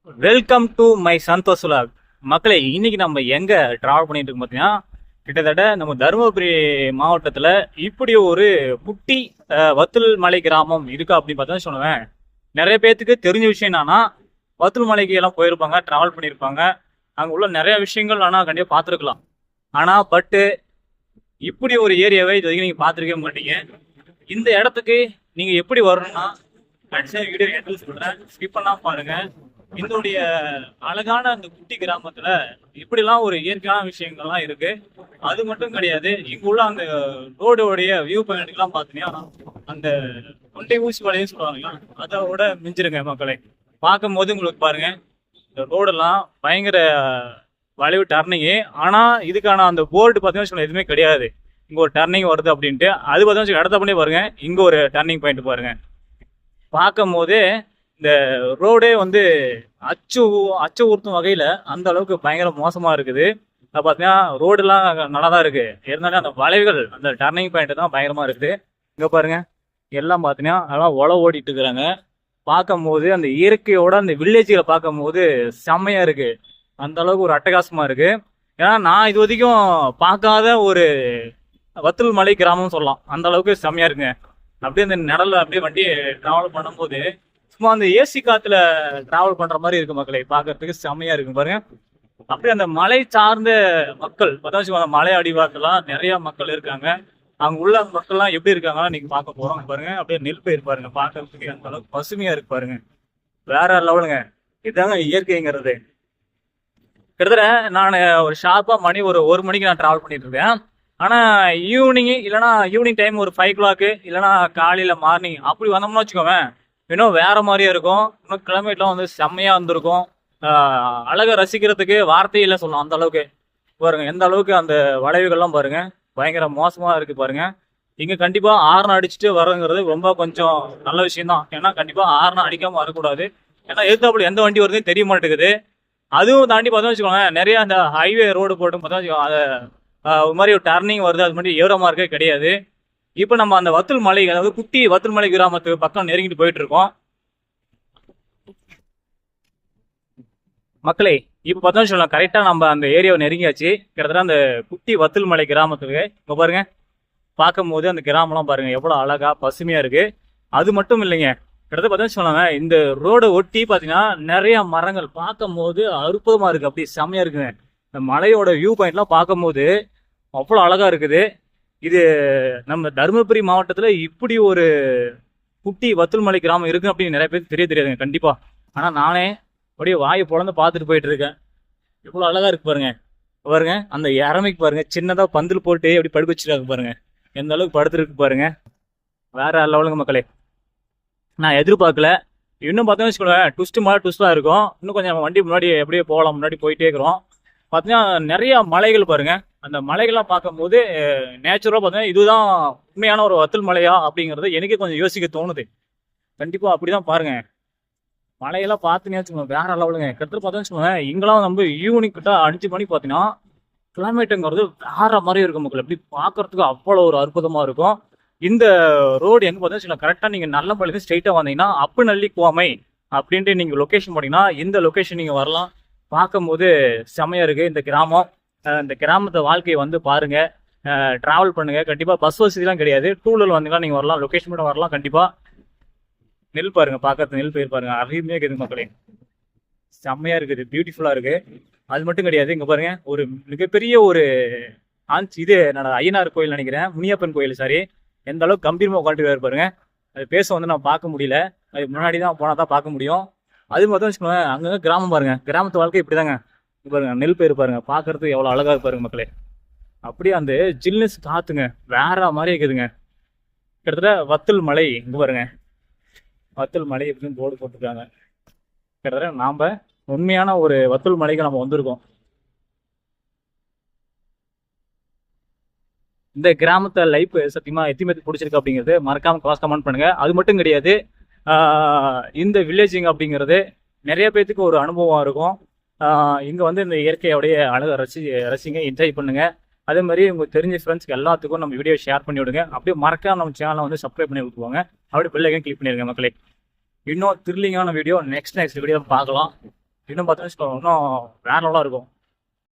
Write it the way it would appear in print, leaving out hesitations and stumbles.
Welcome to my Santhosh vlog. மக்களே, இன்னைக்கு நம்ம எங்க டிராவல் பண்ணிட்டு இருக்கோம் பார்த்தீங்கன்னா, கிட்டத்தட்ட நம்ம தருமபுரி மாவட்டத்துல இப்படி ஒரு குட்டி வத்தல் மலை கிராமம் இருக்கா அப்படின்னு பார்த்தா சொல்லுவேன். நிறைய பேர்த்துக்கு தெரிஞ்ச விஷயம் என்னன்னா, வத்தல் மலைக்கு எல்லாம் போயிருப்பாங்க, டிராவல் பண்ணியிருப்பாங்க, அங்க உள்ள நிறைய விஷயங்கள் ஆனால் கண்டிப்பாக பார்த்துருக்கலாம். ஆனா பட்டு இப்படி ஒரு ஏரியாவை இது வரைக்கும் நீங்க பார்த்துருக்கவே மாட்டீங்க. இந்த இடத்துக்கு நீங்க எப்படி வரணும்னா, கடைசியாக வீடியோ என்ட்ரன்ஸ் சொல்றேன், ஸ்கிப் பண்ணாம பாருங்க. இதனுடைய அழகான அந்த குட்டி கிராமத்துல இப்படிலாம் ஒரு இயற்கையான விஷயங்கள்லாம் இருக்கு. அது மட்டும் கிடையாது, இங்க உள்ள அந்த ரோடோடைய வியூ பாயிண்ட்லாம் பாத்தீங்கன்னா அந்த கொண்டை ஊசி வலையும் சொல்லுவாங்க, அதோட மிஞ்சிருங்க மக்களே. பார்க்கும் போது உங்களுக்கு பாருங்க, இந்த ரோடெல்லாம் பயங்கர வளைவு டர்னிங்கு. ஆனா இதுக்கான அந்த போர்டு பார்த்தீங்கன்னா எதுவுமே கிடையாது. இங்க ஒரு டர்னிங் வருது அப்படின்ட்டு. அது பார்த்தீங்கன்னா இடத்த பண்ணி பாருங்க, இங்க ஒரு டர்னிங் பாயிண்ட் பாருங்க. பார்க்கும் போது இந்த ரோடே வந்து அச்சு அச்சு ஊர்த்தும் வகையில அந்த அளவுக்கு பயங்கர மோசமா இருக்குது. அது பார்த்தீங்கன்னா ரோடுலாம் நல்லா தான் இருக்கு, இருந்தாலும் அந்த வளைவுகள் அந்த டர்னிங் பாயிண்ட் தான் பயங்கரமா இருக்குது. இங்க பாருங்க, எல்லாம் பார்த்தீங்கன்னா அதெல்லாம் உழவு ஓடிட்டு இருக்கிறாங்க. பார்க்கும் போது அந்த இயற்கையோட அந்த வில்லேஜில் பார்க்கும் போது செம்மையா இருக்கு. அந்த அளவுக்கு ஒரு அட்டகாசமா இருக்கு. ஏன்னா நான் இது வரைக்கும் பார்க்காத ஒரு வத்தல் மலை கிராமம் சொல்லலாம், அந்த அளவுக்கு செம்மையா இருக்குங்க. அப்படியே அந்த நிழல்ல அப்படியே வண்டி டிராவல் பண்ணும்போது சும்மா அந்த ஏசி காத்துல டிராவல் பண்ற மாதிரி இருக்கு மக்களே. பாக்குறதுக்கு செம்மையா இருக்கு பாருங்க. அப்படியே அந்த மலை சார்ந்த மக்கள் பார்த்தா மலை அடிவாரத்துலாம் நிறைய மக்கள் இருக்காங்க. அங்க உள்ள மக்கள்லாம் எப்படி இருக்காங்கன்னா நீங்க பார்க்க போறோம் பாருங்க. அப்படியே நெல் பயிர் பாருங்க, பாக்குறதுக்கு அந்த அளவுக்கு பசுமையா இருக்கு பாருங்க. வேற லெவலுங்க. இதுதாங்க இயற்கைங்கிறது. கிட்டத்தட்ட நான் ஒரு ஷார்ப்பா மணி ஒரு மணிக்கு நான் டிராவல் பண்ணிட்டு இருக்கேன். ஆனா ஈவினிங் டைம் ஒரு 5 o'clock இல்லைன்னா காலையில மார்னிங் அப்படி வந்தோம்னு வச்சுக்கோவேன், இன்னும் வேற மாதிரியே இருக்கும். இன்னும் கிளைமேட்லாம் வந்து செம்மையா வந்திருக்கும். அழகை ரசிக்கிறதுக்கு வார்த்தையில சொல்லலாம், அந்த அளவுக்கு பாருங்க. எந்த அளவுக்கு அந்த வளைவுகள்லாம் பாருங்க, பயங்கர மோசமா இருக்கு பாருங்க. இங்க கண்டிப்பா ஹார்ன் அடிச்சுட்டு வரங்கிறது ரொம்ப கொஞ்சம் நல்ல விஷயம் தான். ஏன்னா கண்டிப்பா ஹார்ன் அடிக்காம வரக்கூடாது. ஏன்னா எதிர்த்தாப்புல எந்த வண்டி வருதுன்னு தெரிய மாட்டேங்குது. அதுவும் தாண்டி பார்த்தா வச்சுக்கோங்க, நிறைய அந்த ஹைவே ரோடு போட்டு பார்த்தா அதை ஒரு மாதிரி ஒரு டர்னிங் வருது, அது மாதிரி ஏற மார்க்கே கிடையாது. இப்போ நம்ம அந்த வத்தல் மலை, அதாவது குட்டி வத்தல் மலை கிராமத்துக்கு பக்கம் நெருங்கிட்டு போயிட்டு இருக்கோம் மக்களே. இப்போ பார்த்தா சொல்லலாம், கரெக்டாக நம்ம அந்த ஏரியாவை நெருங்கியாச்சு. கிட்டத்தட்ட அந்த குட்டி வத்தல் மலை கிராமத்துக்கு இப்போ பாருங்க. பார்க்கும் போது அந்த கிராமம்லாம் பாருங்க எவ்வளோ அழகா பசுமையா இருக்கு. அது மட்டும் இல்லைங்க, கிட்டத்தட்ட பார்த்தா சொன்னாங்க இந்த ரோடை ஒட்டி பார்த்தீங்கன்னா நிறைய மரங்கள் பார்க்கும் போது அற்புதமா இருக்கு, அப்படி செம்மையா இருக்குங்க. இந்த மலையோட வியூ பாயிண்ட்லாம் பார்க்கும் போது அவ்வளோ அழகா இருக்குது. இது நம்ம தருமபுரி மாவட்டத்துல இப்படி ஒரு குட்டி வத்தல் மலை கிராமம் இருக்கு அப்படின்னு நிறைய பேருக்கு தெரியாதுங்க கண்டிப்பா. ஆனா நானே அப்படியே வாயை பொழந்து பார்த்துட்டு போயிட்டு இருக்கேன். எவ்வளவு அழகா இருக்கு பாருங்க. பாருங்க அந்த இறமைக்கு பாருங்க, சின்னதா பந்தல் போட்டு எப்படி படுக்க வச்சிருக்காங்க பாருங்க, எந்த அளவுக்கு படுத்துருக்கு பாருங்க. வேற லெவலுங்க மக்களே. நான் எதிர்பார்க்கல. இன்னும் பார்த்தோம்னு வச்சுக்கோங்க, ட்விஸ்ட் மேலே ட்விஸ்டாக இருக்கும். இன்னும் கொஞ்சம் வண்டி முன்னாடி எப்படியே போகலாம், முன்னாடி போயிட்டே இருக்கிறோம். பார்த்தீங்கன்னா நிறைய மலைகள் பாருங்க. அந்த மலைகள்லாம் பார்க்கும்போது நேச்சுரலாக பார்த்தீங்கன்னா இதுதான் உண்மையான ஒரு வத்தல் மலையா அப்படிங்கிறது எனக்கே கொஞ்சம் யோசிக்க தோணுது. கண்டிப்பாக அப்படிதான் பாருங்க. மலையெல்லாம் பார்த்துன்னு வச்சுக்கோங்க, வேற லெவலுங்க. கிட்டத்தட்ட பார்த்தோன்னு வச்சுக்கோங்க, இங்கெல்லாம் நம்ம ஈவினிங் கிட்ட 5 மணிக்கு பார்த்தீங்கன்னா கிளைமேட்டுங்கிறது வேற மாதிரி இருக்கும் மக்கள். எப்படி பார்க்கறதுக்கு அவ்வளோ ஒரு அற்புதமாக இருக்கும். இந்த ரோடு எங்கே பார்த்தீங்கன்னா கரெக்டாக நீங்கள் நல்லம்பள்ளிக்கு ஸ்ட்ரெயிட்டாக வந்தீங்கன்னா அப்புநள்ளி கோமை அப்படின்ட்டு நீங்கள் லொக்கேஷன் போனீங்கன்னா இந்த லொக்கேஷன் நீங்கள் வரலாம். பார்க்கும்போது செம்மையா இருக்கு இந்த கிராமம். இந்த கிராமத்தை வாழ்க்கையை வந்து பாருங்க, டிராவல் பண்ணுங்க. கண்டிப்பா பஸ் வசதிலாம் கிடையாது, 2 வீலர் வந்தீங்கன்னா நீங்க வரலாம், லொக்கேஷன் மட்டும் வரலாம். கண்டிப்பா நெல் பாருங்க, பார்க்கறது நெல் பயிர் பாருங்க, அருமையா இருக்குது மக்களே. செம்மையா இருக்குது, பியூட்டிஃபுல்லா இருக்கு. அது மட்டும் கிடையாது, இங்க பாருங்க ஒரு மிகப்பெரிய ஒரு இது என்னோட ஐயனார் கோயில் நினைக்கிறேன், முனியப்பன் கோயில் சாரி. எந்த அளவுக்கு கம்பீரமா உட்காந்துட்டு பாருங்க. அது பேச வந்து நான் பார்க்க முடியல, அது முன்னாடி தான் போனா தான் பார்க்க முடியும். அது மட்டும் வச்சுக்கோங்க, அங்கங்க கிராமம் பாருங்க, கிராமத்து வாழ்க்கை இப்படிதாங்க. பாருங்க நெல் பயிர் பாருங்க, பார்க்கறதுக்கு எவ்வளவு அழகா பாருங்க மக்களே. அப்படியே அந்த ஜில்னஸ் காத்துங்க வேற மாதிரி இருக்குதுங்க. கிட்டத்தட்ட வத்தல் மலை இங்க பாருங்க, வத்தல் மலை எப்படின்னு போர்டு போட்டிருக்காங்க. கிட்டத்தட்ட நாம உண்மையான ஒரு வத்தல் மலைக்கு நம்ம வந்திருக்கோம். இந்த கிராமத்தை லைஃப் சத்தியமா எத்திமேத்து பிடிச்சிருக்கு அப்படிங்கிறது மறக்காம கிராஸ் கமெண்ட் பண்ணுங்க. அது மட்டும் கிடையாது, இந்த வில்லேஜிங் அப்படிங்கிறது நிறைய பேர்த்துக்கு ஒரு அனுபவம் இருக்கும். இங்கே வந்து இந்த இயற்கையோடைய அழகை ரசிங்க, என்ஜாய் பண்ணுங்க. அதே மாதிரி உங்களுக்கு தெரிஞ்ச ஃப்ரெண்ட்ஸ்க்கு எல்லாத்துக்கும் நம்ம வீடியோ ஷேர் பண்ணி விடுங்க. அப்படியே மறக்காம நம்ம சேனலை வந்து சப்ஸ்கிரைப் பண்ணி விட்டுருவாங்க. அப்படியே பெல் ஐக்கான் கிளிக் பண்ணிடுங்க மக்களே. இன்னும் த்ரில்லிங்கான வீடியோ நெக்ஸ்ட் வீடியோ பார்க்கலாம். இன்னும் பார்த்தோம்னா இன்னும் வேற லெவலாக இருக்கும்.